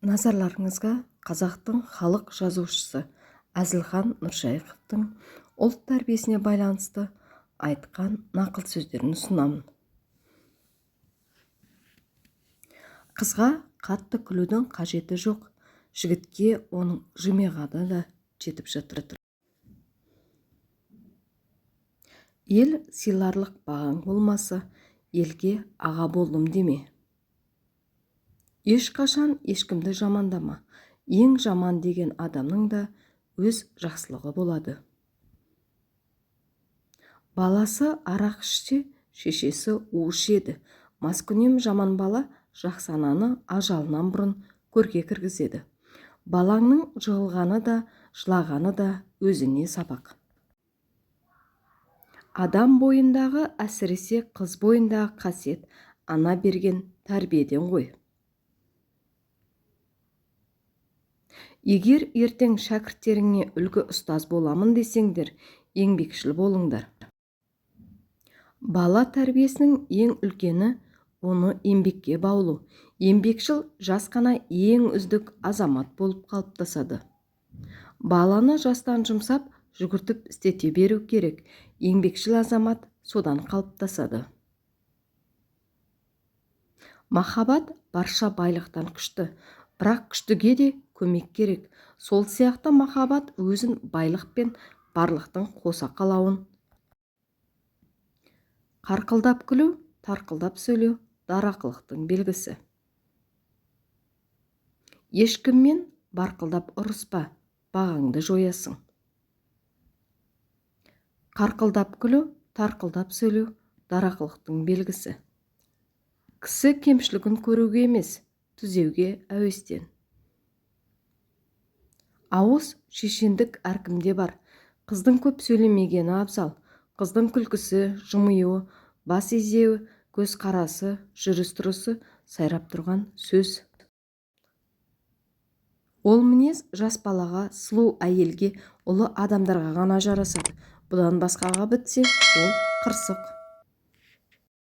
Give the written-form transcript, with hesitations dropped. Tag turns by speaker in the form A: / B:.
A: Назарларыңызға қазақтың халық жазушысы Әзілхан Нұршайықовтың ұлт тәрбиесіне байланысты айтқан нақыл сөздерін ұсынамын. Қызға қатты күлудің қажеті жоқ, жігітке оның жымиғаны да жетіп жатыр. Ел сыйларлық бағаң болмаса, елге аға болдым деме. Ешқашан ешкімді жамандама. Ең жаман деген адамның да өз жақсылығы болады. Баласы арақ ішсе, шешесі у ішеді. Маскүнем жаман бала жақсы ананы ажалынан бұрын көрге кіргізеді. Балаңның жығылғаны да, жылағаны да өзіне сабақ. Адам бойындағы, әсіресе қыз бойындағы қасиет ана берген тәрбиеден ғой. Егер ертең шәкірттеріңе үлгі ұстаз боламын десеңдер, еңбекшіл болыңдар. Бала тәрбиесінің ең үлкені оны еңбекке баулу. Еңбекшіл жас қана ең үздік азамат болып қалыптасады. Баланы жастан жұмсап, жүгіртіп істете беру керек. Еңбекшіл азамат содан қалыптасады. Махаббат барша байлықтан күшті, бірақ күштіге де көмек керек. Сол сияқты махаббат өзін байлық пен барлықтың қоса қалауын. Қарқылдап күлу, тарқылдап сөйлеу дарақылықтың белгісі. Ешкіммен барқылдап ұрыспа, бағаңды жоясың. Қарқылдап күлу, тарқылдап сөйлеу дарақылықтың белгісі. Кісі кемшілігін көруге емес, түзеуге әуестен. Ауыз шешендік әркімде бар. Қыздың көп сөйлемегені абзал. Қыздың күлкісі, жымиюы, бас изеуі, көз қарасы, жүріс тұрысы сайрап тұрған сөз. Ол мінез жас балаға, сұлу әйелге, ұлы адамдарға ғана жарасады. Бұдан басқаға бітсе, ол қырсық.